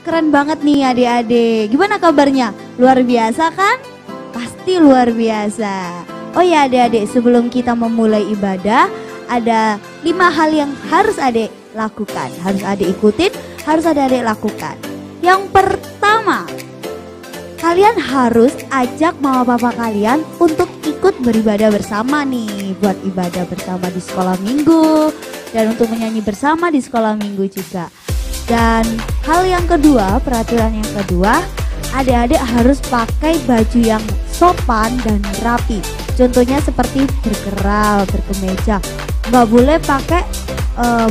keren banget nih adik-adik. Gimana kabarnya? Luar biasa kan? Pasti luar biasa. Oh ya adik-adik, sebelum kita memulai ibadah, ada 5 hal yang harus adik lakukan. Harus adik ikutin, harus adik lakukan. Yang pertama, kalian harus ajak mama papa kalian untuk ikut beribadah bersama nih. Buat ibadah bersama di sekolah minggu. Dan untuk menyanyi bersama di sekolah minggu juga. Dan hal yang kedua, peraturan yang kedua, adik-adik harus pakai baju yang sopan dan rapi. Contohnya seperti berkeral, berkemeja. Nggak boleh pakai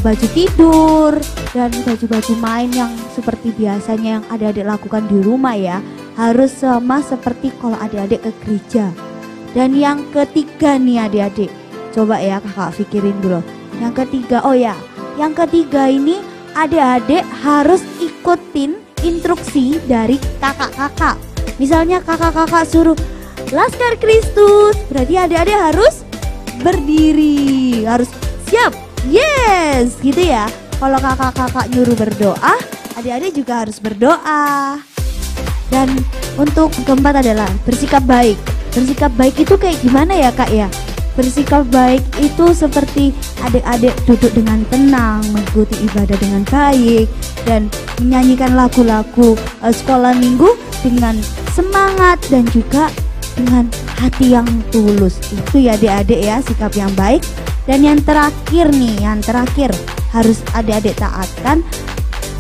baju tidur dan baju-baju main yang seperti biasanya yang adik-adik lakukan di rumah ya. Harus sama seperti kalau adik-adik ke gereja. Dan yang ketiga nih adik-adik, coba ya kakak pikirin dulu. Yang ketiga, oh ya, yang ketiga ini adik-adik harus ikutin instruksi dari kakak-kakak. Misalnya kakak-kakak suruh Laskar Kristus, berarti adik-adik harus berdiri, harus siap, yes, gitu ya. Kalau kakak-kakak nyuruh berdoa, adik-adik juga harus berdoa. Dan untuk keempat adalah bersikap baik. Bersikap baik itu kayak gimana ya kak ya? Bersikap baik itu seperti adik-adik duduk dengan tenang, mengikuti ibadah dengan baik, dan menyanyikan lagu-lagu sekolah minggu dengan semangat dan juga dengan hati yang tulus. Itu ya adik-adik ya, sikap yang baik. Dan yang terakhir nih, yang terakhir harus adik-adik taatkan,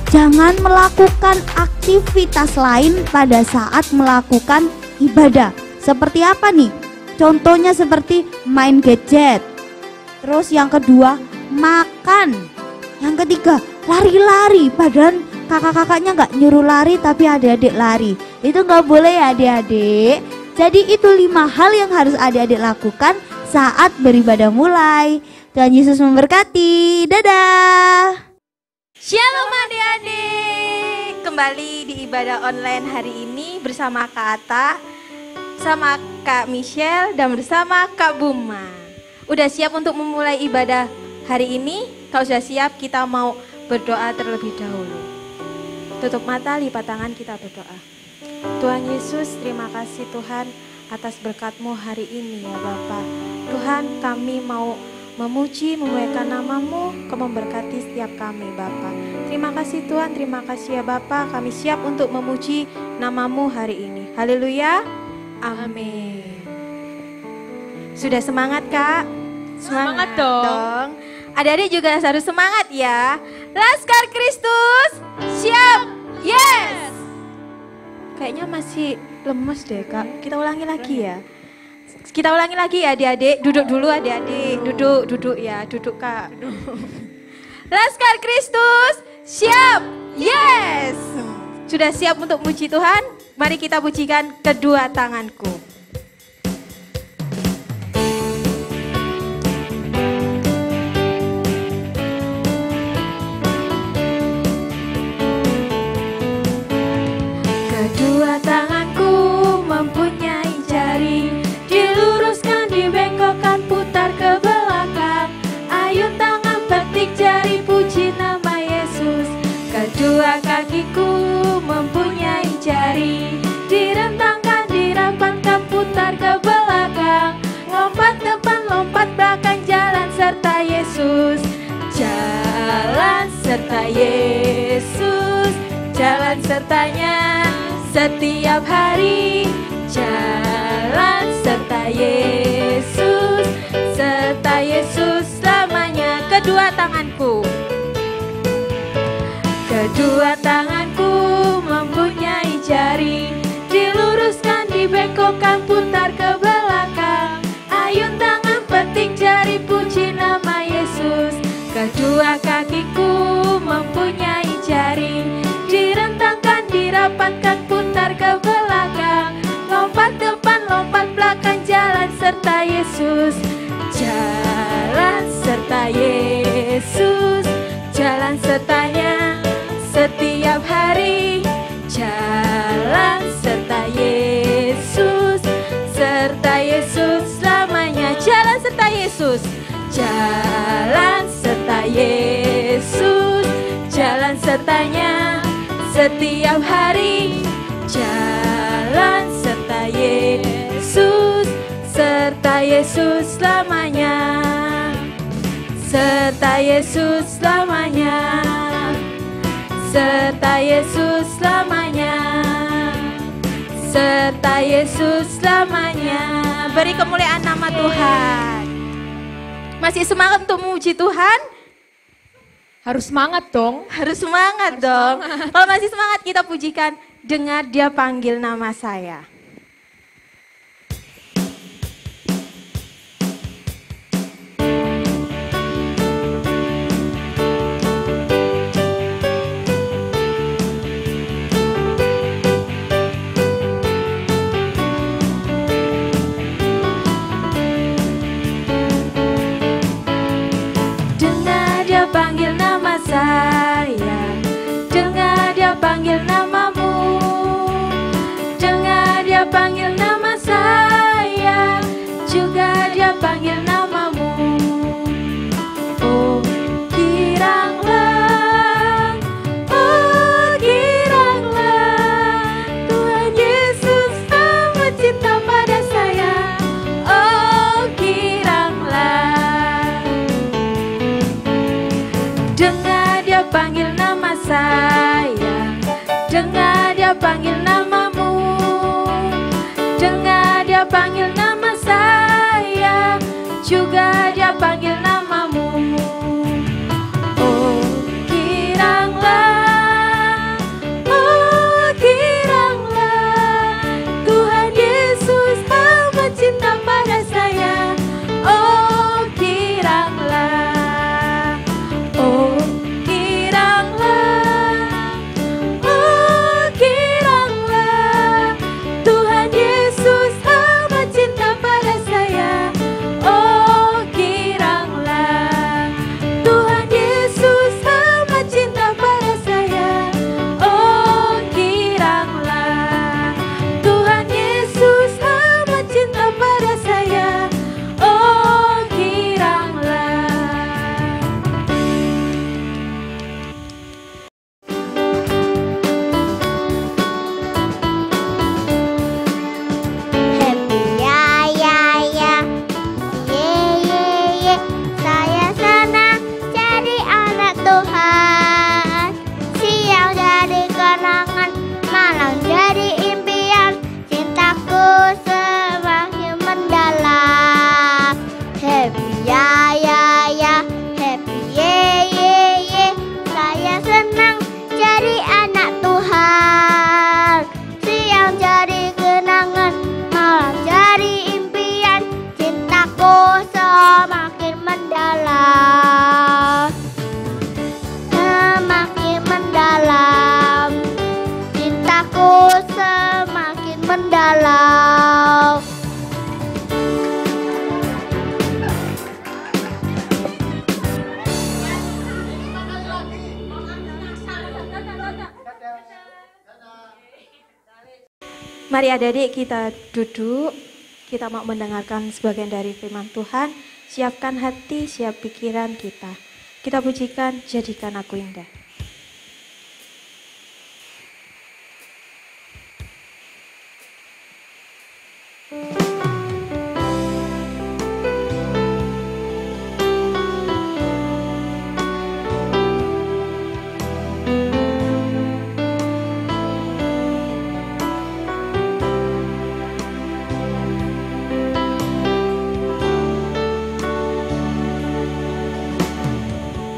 jangan melakukan aktivitas lain pada saat melakukan ibadah. Seperti apa nih? Contohnya seperti main gadget. Terus yang kedua, makan. Yang ketiga, lari-lari. Padahal kakak-kakaknya nggak nyuruh lari tapi adik-adik lari. Itu nggak boleh ya adik-adik. Jadi itu 5 hal yang harus adik-adik lakukan saat beribadah mulai. Tuhan Yesus memberkati. Dadah. Shalom adik-adik. Kembali di ibadah online hari ini bersama Kak Ata, sama Kak Michelle, dan bersama Kak Buma. Udah siap untuk memulai ibadah hari ini? Kalau sudah siap, kita mau berdoa terlebih dahulu. Tutup mata, lipat tangan, kita berdoa. Tuhan Yesus, terima kasih Tuhan atas berkat-Mu hari ini ya Bapa. Tuhan, kami mau memuji, memuliakan nama-Mu, Kau memberkati setiap kami Bapa. Terima kasih Tuhan, terima kasih ya Bapa. Kami siap untuk memuji nama-Mu hari ini. Haleluya. Amin. Sudah semangat Kak? Semangat dong. Adik-adik juga harus semangat ya. Laskar Kristus, siap, yes. Kayaknya masih lemes deh Kak. Kita ulangi lagi ya. Kita ulangi lagi ya adik-adik. Duduk dulu adik-adik. Duduk ya. Duduk Kak. Laskar Kristus, siap, yes. Sudah siap untuk puji Tuhan? Mari kita pujikan kedua tanganku. Kedua tanganku mempunyai jari, diluruskan, dibengkokkan, putar ke belakang. Ayun tangan petik jari, puji nama Yesus. Kedua kakiku mempunyai jari, direntangkan, dirapatkan, putar ke belakang. Lompat depan, lompat belakang, jalan serta Yesus. Jalan serta Yesus, jalan sertanya setiap hari. Jalan serta Yesus selamanya. Kedua tanganku. Kedua tanganku mempunyai jari, diluruskan, dibengkokkan, putar ke belakang. Ayun tangan petik jari, puji nama Yesus. Kedua kakiku mempunyai jari, direntangkan, dirapatkan, putar ke belakang. Lompat depan, lompat belakang, jalan serta Yesus. Jalan serta Yesus, jalan sertanya setiap hari. Jalan serta Yesus selamanya. Jalan serta Yesus, jalan serta Yesus, jalan sertanya setiap hari. Jalan serta Yesus, serta Yesus selamanya, serta Yesus selamanya, serta Yesus selamanya, serta Yesus selamanya. Beri kemuliaan nama Tuhan. Masih semangat untuk memuji Tuhan? Harus semangat dong. Harus semangat dong. Kalau masih semangat kita pujikan, dengar Dia panggil nama saya. Panggil nama saya, dengar Dia panggil namamu, dengar Dia panggil nama saya, juga Dia panggil namamu. Oh giranglah, Tuhan Yesus amat cinta pada saya. Oh giranglah, dengar Dia panggil nama saya, dengar Dia panggil namamu, dengar Dia panggil nama saya, juga Dia panggil namamu. Oh giranglah, Tuhan Yesus amat cinta pada saya. Oh giranglah, oh giranglah, Tuhan Yesus amat cinta pada saya. Oh giranglah, Tuhan Yesus amat cinta pada saya. Oh giranglah, Tuhan Yesus amat cinta pada saya. Oh giranglah. Happy ya ya ya, ye ye ye, saya senang jadi anak Tuhan. Siang jadi kenangan, malam jadi impian, cintaku semakin mendalam. Happy ya ya ya, happy ye ye ye, saya senang jadi anak Tuhan. Siang jadi kenangan, malam jadi impian, cintaku semakin mendalam, semakin mendalam, cintaku semakin mendalam. Mari adik-adik kita duduk, kita mau mendengarkan sebagian dari firman Tuhan. Siapkan hati, siap pikiran kita. Kita pujikan, jadikan aku indah.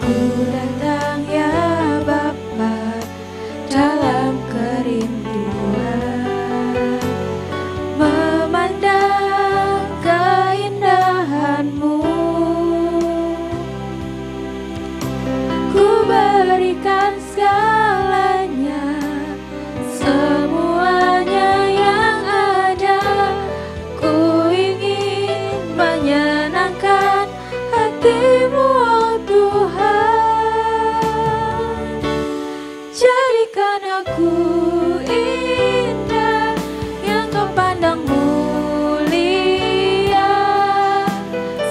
Ku datang ya Bapa dalam kerinduan, memandang keindahan-Mu. Ku berikan segalanya, semuanya yang ada. Ku ingin menyenangkan hati-Mu, oh Tuhan. Jadikan aku indah, yang Kau pandang mulia,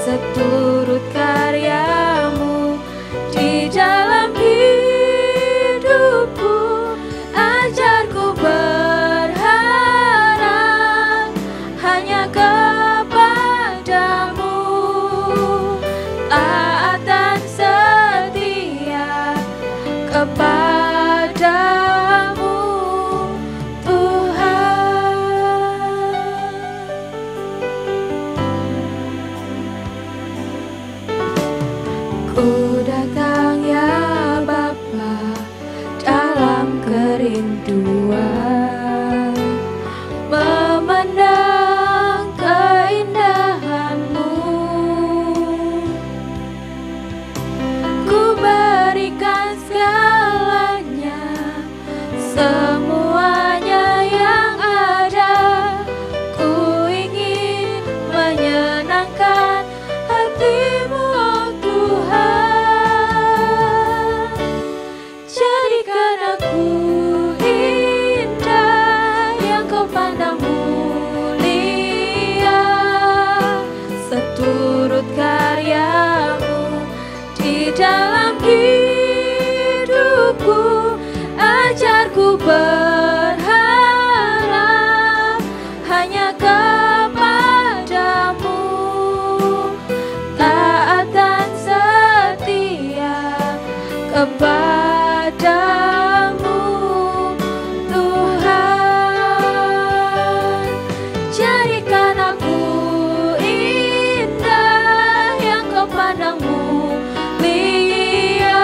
seturut karya-Mu di dalam hidupku. di dalam hidupku. Ajarku berharap hanya kepadamu, taat dan setia kepadamu Tuhan. Jadikan aku indah yang kau pandang mulia,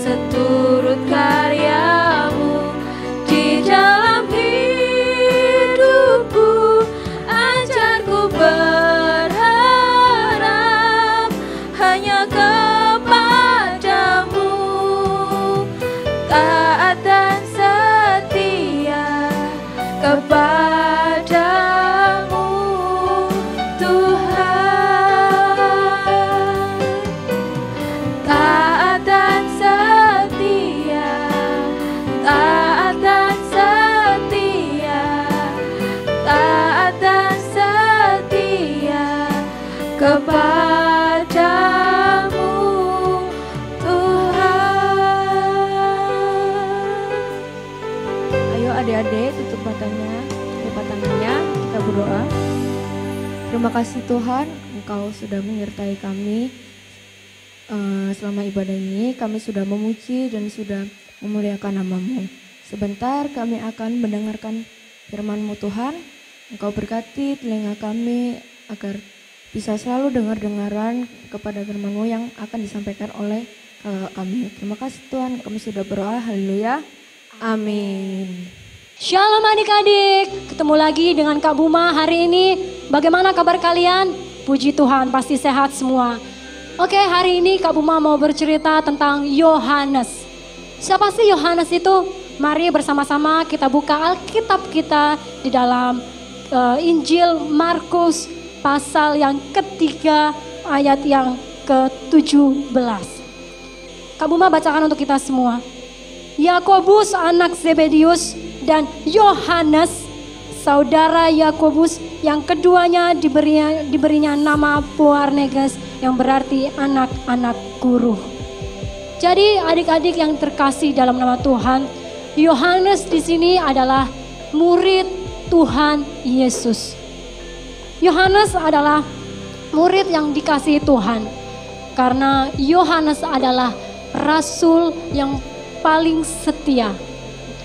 seturut karyamu di dalam hidupku. Ajarku berharap hanya kepadamu, taat dan setia kepadamu Tuhan. Taat dan setia, taat dan setia, taat dan setia kepadamu Tuhan. Ayo adik-adik tutup matanya, lipat tangannya, kita berdoa. Terima kasih Tuhan, Engkau sudah menyertai kami selama ibadah ini. Kami sudah memuji dan sudah memuliakan nama-Mu. Sebentar kami akan mendengarkan firman-Mu Tuhan. Engkau berkati telinga kami agar bisa selalu dengar-dengaran kepada firman-Mu yang akan disampaikan oleh kami. Terima kasih Tuhan, kami sudah berdoa. Haleluya. Amin. Shalom adik-adik, ketemu lagi dengan Kak Buma hari ini. Bagaimana kabar kalian? Puji Tuhan, pasti sehat semua. Oke, hari ini Kak Buma mau bercerita tentang Yohanes. Siapa sih Yohanes itu? Mari bersama-sama kita buka Alkitab kita di dalam Injil Markus pasal yang ketiga ayat yang ke-17. Kak Buma bacakan untuk kita semua. Yakobus anak Zebedius dan Yohanes saudara Yakobus yang keduanya diberinya nama Boanerges yang berarti anak-anak guru. Jadi adik-adik yang terkasih dalam nama Tuhan, Yohanes di sini adalah murid Tuhan Yesus. Yohanes adalah murid yang dikasihi Tuhan karena Yohanes adalah rasul yang paling setia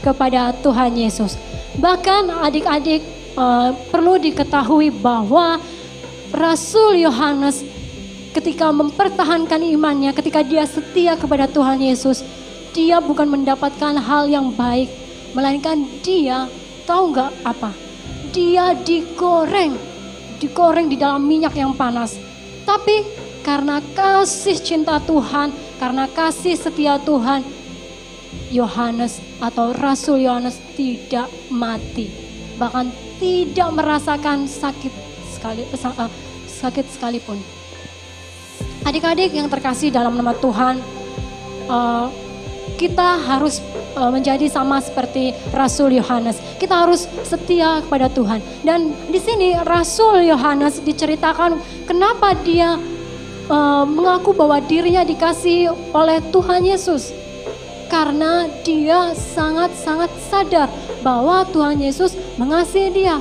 kepada Tuhan Yesus. Bahkan adik-adik perlu diketahui bahwa Rasul Yohanes ketika mempertahankan imannya, ketika dia setia kepada Tuhan Yesus, dia bukan mendapatkan hal yang baik, melainkan dia tahu nggak apa? Dia digoreng di dalam minyak yang panas. Tapi karena kasih cinta Tuhan, karena kasih setia Tuhan, Yohanes atau Rasul Yohanes tidak mati, bahkan tidak merasakan sakit sekalipun. Adik-adik yang terkasih dalam nama Tuhan, kita harus menjadi sama seperti Rasul Yohanes. Kita harus setia kepada Tuhan. Dan di sini Rasul Yohanes diceritakan kenapa dia mengaku bahwa dirinya dikasihi oleh Tuhan Yesus. Karena dia sangat-sangat sadar bahwa Tuhan Yesus mengasihi dia.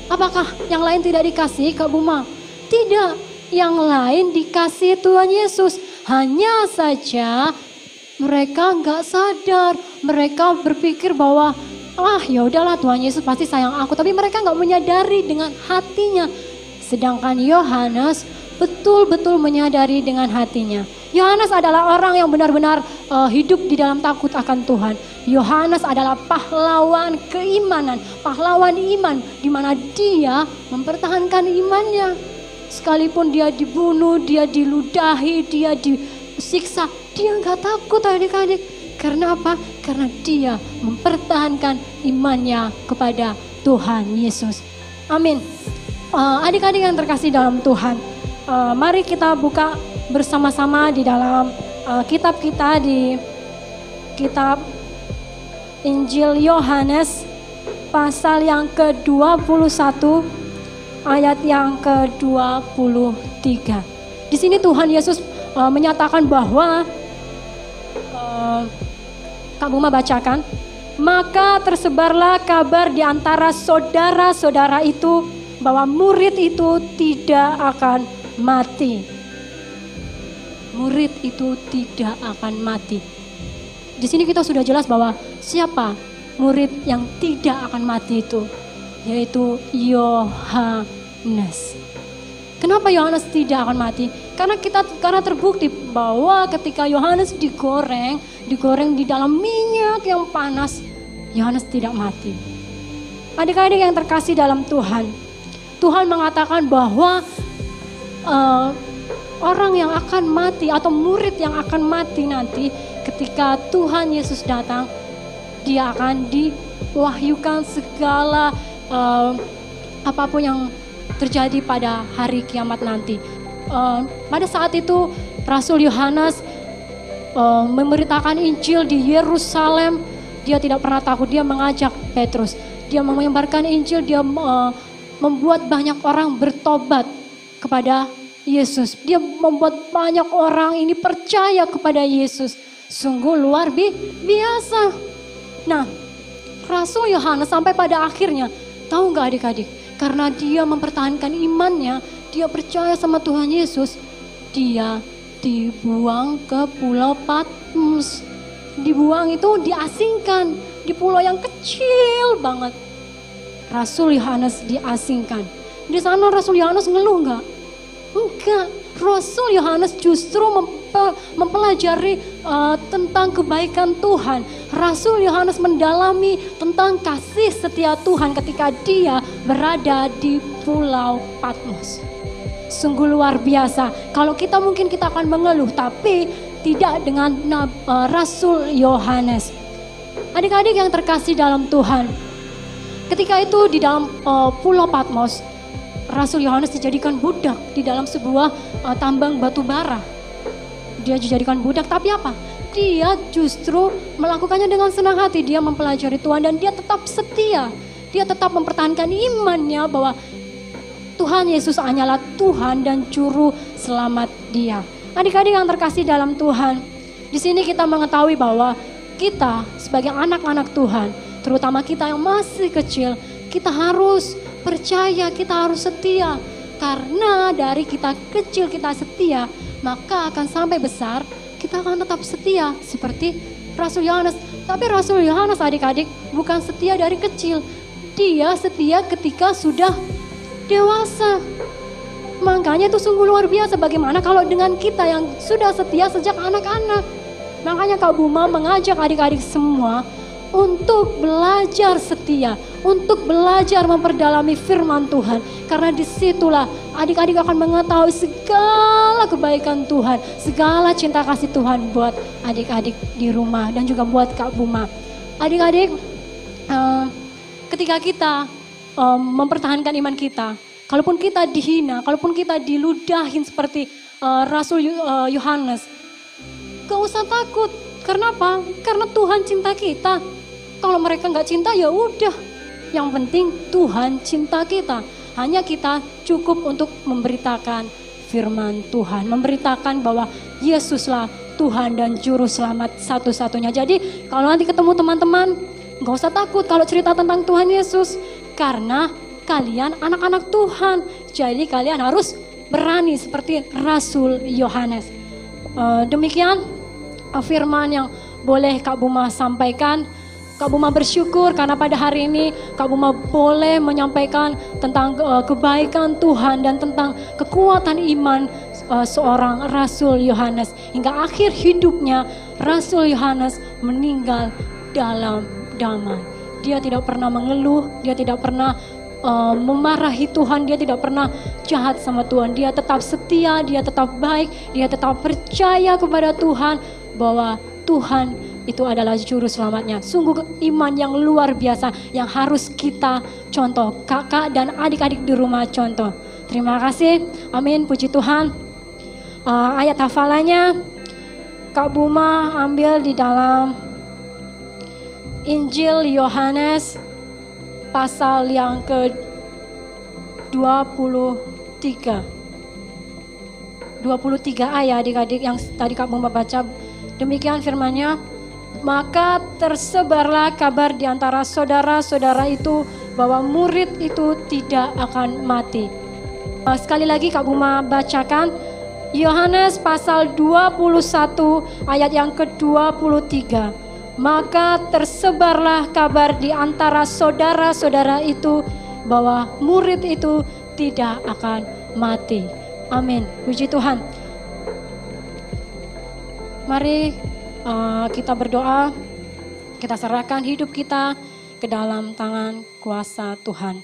Apakah yang lain tidak dikasihi, Kak Buma? Tidak, yang lain dikasihi Tuhan Yesus. Hanya saja mereka nggak sadar. Mereka berpikir bahwa ya udahlah Tuhan Yesus pasti sayang aku. Tapi mereka nggak menyadari dengan hatinya. Sedangkan Yohanes betul-betul menyadari dengan hatinya. Yohanes adalah orang yang benar-benar hidup di dalam takut akan Tuhan. Yohanes adalah pahlawan keimanan, pahlawan iman, di mana dia mempertahankan imannya. Sekalipun dia dibunuh, dia diludahi, dia disiksa, dia nggak takut adik-adik. Karena apa? Karena dia mempertahankan imannya kepada Tuhan Yesus. Amin. Adik-adik yang terkasih dalam Tuhan, mari kita buka bersama-sama di dalam kitab kita, di kitab Injil Yohanes pasal yang ke-21 ayat yang ke-23. Di sini Tuhan Yesus menyatakan bahwa Kak Buma bacakan, maka tersebarlah kabar di antara saudara-saudara itu bahwa murid itu tidak akan mati. Murid itu tidak akan mati. Di sini kita sudah jelas bahwa siapa murid yang tidak akan mati itu, yaitu Yohanes. Kenapa Yohanes tidak akan mati? Karena terbukti bahwa ketika Yohanes digoreng di dalam minyak yang panas, Yohanes tidak mati. Adik-adik yang terkasih dalam Tuhan, Tuhan mengatakan bahwa orang yang akan mati atau murid yang akan mati nanti ketika Tuhan Yesus datang, dia akan diwahyukan segala apapun yang terjadi pada hari kiamat nanti. Pada saat itu Rasul Yohanes memberitakan Injil di Yerusalem. Dia tidak pernah takut, dia mengajak Petrus, dia menyebarkan Injil, dia membuat banyak orang bertobat kepada Yesus. Dia membuat banyak orang ini percaya kepada Yesus. Sungguh luar biasa. Nah, Rasul Yohanes sampai pada akhirnya, tahu nggak adik-adik? Karena dia mempertahankan imannya, dia percaya sama Tuhan Yesus, dia dibuang ke Pulau Patmos. Dibuang itu diasingkan di pulau yang kecil banget. Rasul Yohanes diasingkan. Di sana Rasul Yohanes ngeluh nggak? Enggak. Rasul Yohanes justru mempelajari tentang kebaikan Tuhan. Rasul Yohanes mendalami tentang kasih setia Tuhan ketika dia berada di Pulau Patmos. Sungguh luar biasa. Kalau kita mungkin kita akan mengeluh, tapi tidak dengan Rasul Yohanes. Adik-adik yang terkasih dalam Tuhan, ketika itu di dalam Pulau Patmos, Rasul Yohanes dijadikan budak di dalam sebuah tambang batu bara. Dia dijadikan budak, tapi apa? Dia justru melakukannya dengan senang hati. Dia mempelajari Tuhan dan dia tetap setia. Dia tetap mempertahankan imannya bahwa Tuhan Yesus hanyalah Tuhan dan Juru Selamat dia. Adik-adik yang terkasih dalam Tuhan, di sini kita mengetahui bahwa kita sebagai anak-anak Tuhan, terutama kita yang masih kecil, kita harus percaya, kita harus setia. Karena dari kita kecil kita setia, maka akan sampai besar kita akan tetap setia seperti Rasul Yohanes. Tapi Rasul Yohanes adik-adik bukan setia dari kecil, dia setia ketika sudah dewasa. Makanya itu sungguh luar biasa bagaimana kalau dengan kita yang sudah setia sejak anak-anak. Makanya Kak Buma mengajak adik-adik semua untuk belajar setia, untuk belajar memperdalami firman Tuhan. Karena disitulah adik-adik akan mengetahui segala kebaikan Tuhan, segala cinta kasih Tuhan buat adik-adik di rumah dan juga buat Kak Buma. Adik-adik, ketika kita mempertahankan iman kita, kalaupun kita dihina, kalaupun kita diludahin seperti Rasul Yohanes, gak usah takut. Karena apa? Karena Tuhan cinta kita. Kalau mereka gak cinta ya udah. Yang penting Tuhan cinta kita. Hanya kita cukup untuk memberitakan firman Tuhan, memberitakan bahwa Yesuslah Tuhan dan Juru Selamat satu-satunya. Jadi kalau nanti ketemu teman-teman, gak usah takut kalau cerita tentang Tuhan Yesus. Karena kalian anak-anak Tuhan, jadi kalian harus berani seperti Rasul Yohanes. Demikian firman yang boleh Kak Buma sampaikan. Kak Buma bersyukur karena pada hari ini Kak Buma boleh menyampaikan tentang kebaikan Tuhan dan tentang kekuatan iman seorang Rasul Yohanes. Hingga akhir hidupnya Rasul Yohanes meninggal dalam damai. Dia tidak pernah mengeluh, dia tidak pernah memarahi Tuhan, dia tidak pernah jahat sama Tuhan. Dia tetap setia, dia tetap baik, dia tetap percaya kepada Tuhan bahwa Tuhan itu adalah juru selamatnya. Sungguh iman yang luar biasa yang harus kita contoh, kakak dan adik-adik di rumah contoh. Terima kasih, amin, puji Tuhan. Ayat hafalannya Kak Buma ambil di dalam Injil Yohanes pasal yang ke-23. ke-23a ya adik-adik yang tadi Kak Buma baca. Demikian firman-Nya, maka tersebarlah kabar di antara saudara-saudara itu bahwa murid itu tidak akan mati. Sekali lagi Kak Buma bacakan Yohanes pasal 21 ayat yang ke-23. Maka tersebarlah kabar di antara saudara-saudara itu bahwa murid itu tidak akan mati. Amin. Puji Tuhan. Mari kita berdoa, kita serahkan hidup kita ke dalam tangan kuasa Tuhan.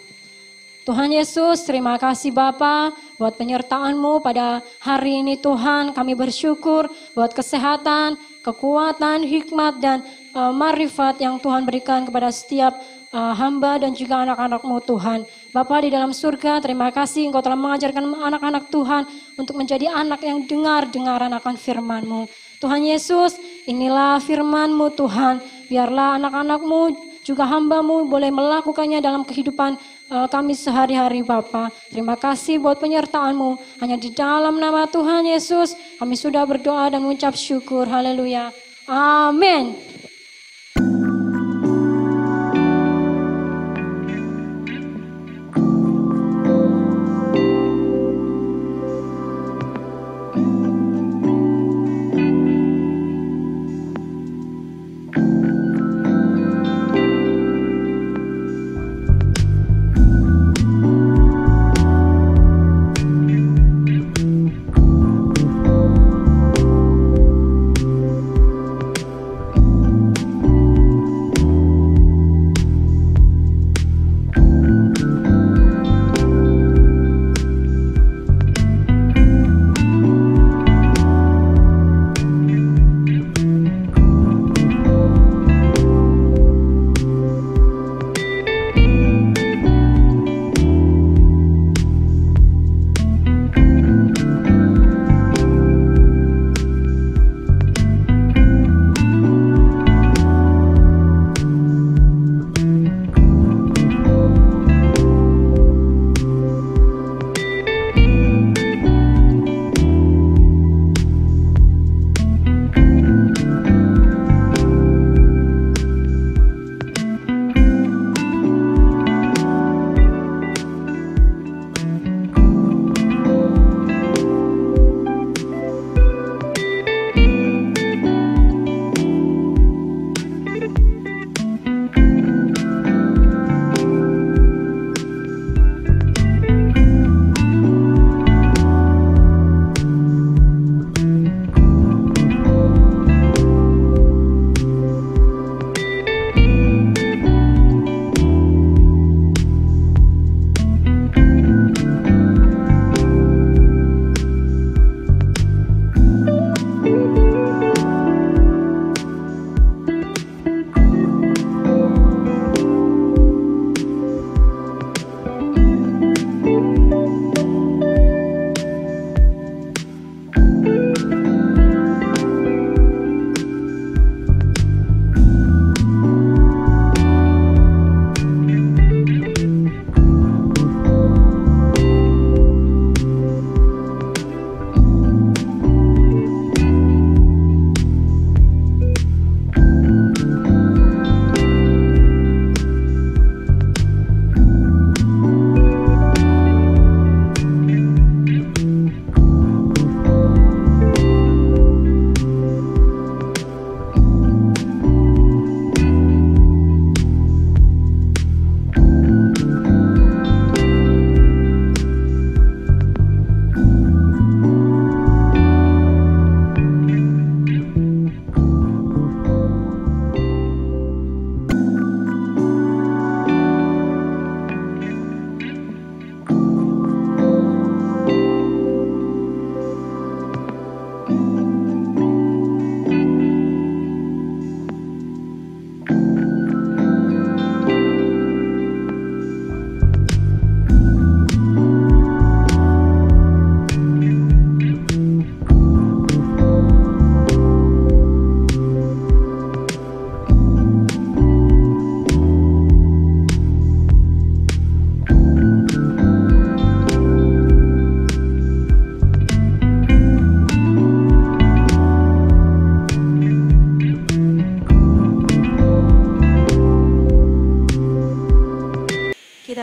Tuhan Yesus, terima kasih Bapa buat penyertaan-Mu pada hari ini Tuhan. Kami bersyukur buat kesehatan, kekuatan, hikmat dan marifat yang Tuhan berikan kepada setiap hamba dan juga anak-anak-Mu Tuhan. Bapa di dalam surga, terima kasih Engkau telah mengajarkan anak-anak Tuhan untuk menjadi anak yang dengar-dengaran akan firman-Mu. Tuhan Yesus, inilah firman-Mu Tuhan. Biarlah anak-anak-Mu juga hamba-Mu boleh melakukannya dalam kehidupan kami sehari-hari Bapa. Terima kasih buat penyertaan-Mu. Hanya di dalam nama Tuhan Yesus kami sudah berdoa dan mengucap syukur. Haleluya. Amin.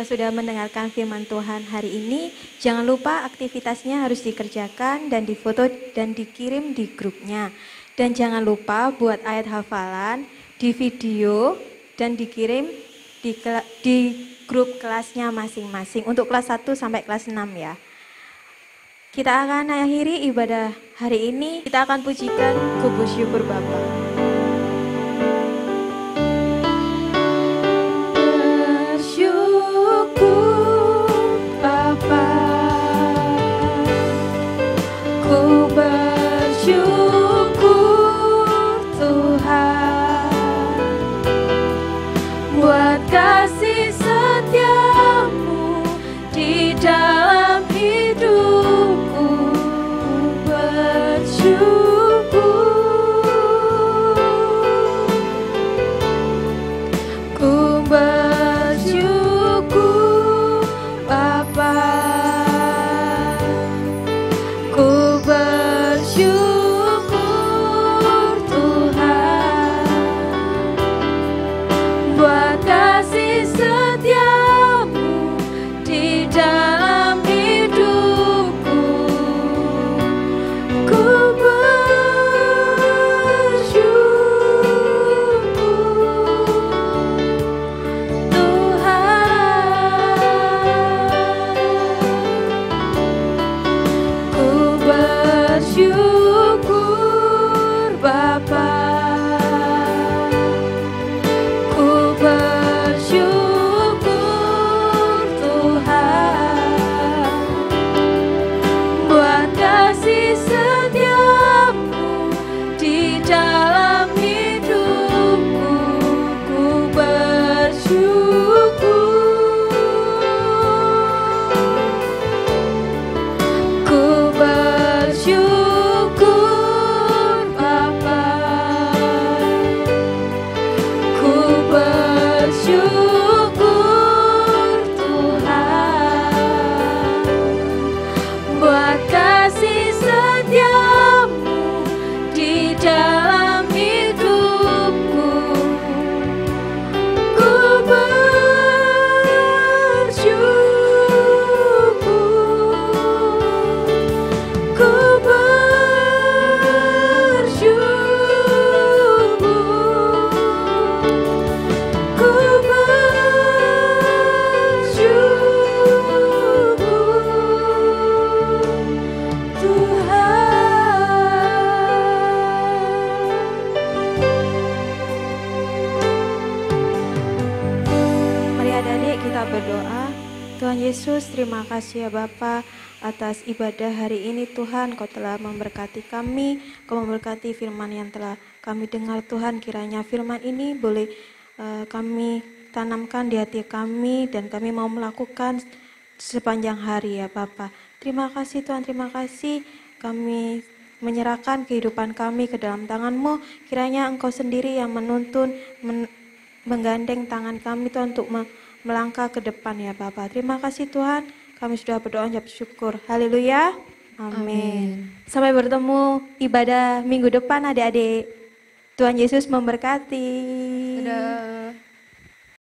kita sudah mendengarkan firman Tuhan hari ini, jangan lupa aktivitasnya harus dikerjakan dan difoto dan dikirim di grupnya. Dan jangan lupa buat ayat hafalan di video dan dikirim di grup kelasnya masing-masing untuk kelas 1 sampai kelas 6 ya. Kita akan akhiri ibadah hari ini, kita akan pujikan Kubur Syukur Bapa. Yesus, terima kasih ya Bapa atas ibadah hari ini Tuhan. Kau telah memberkati kami, Kau memberkati firman yang telah kami dengar Tuhan. Kiranya firman ini boleh kami tanamkan di hati kami dan kami mau melakukan sepanjang hari ya Bapa. Terima kasih Tuhan, terima kasih. Kami menyerahkan kehidupan kami ke dalam tangan-Mu. Kiranya Engkau sendiri yang menuntun, menggandeng tangan kami Tuhan untuk melangkah ke depan ya Bapak. Terima kasih Tuhan, kami sudah berdoa dan bersyukur. Haleluya. Amin. Sampai bertemu ibadah minggu depan adik-adik. Tuhan Yesus memberkati. Dadah.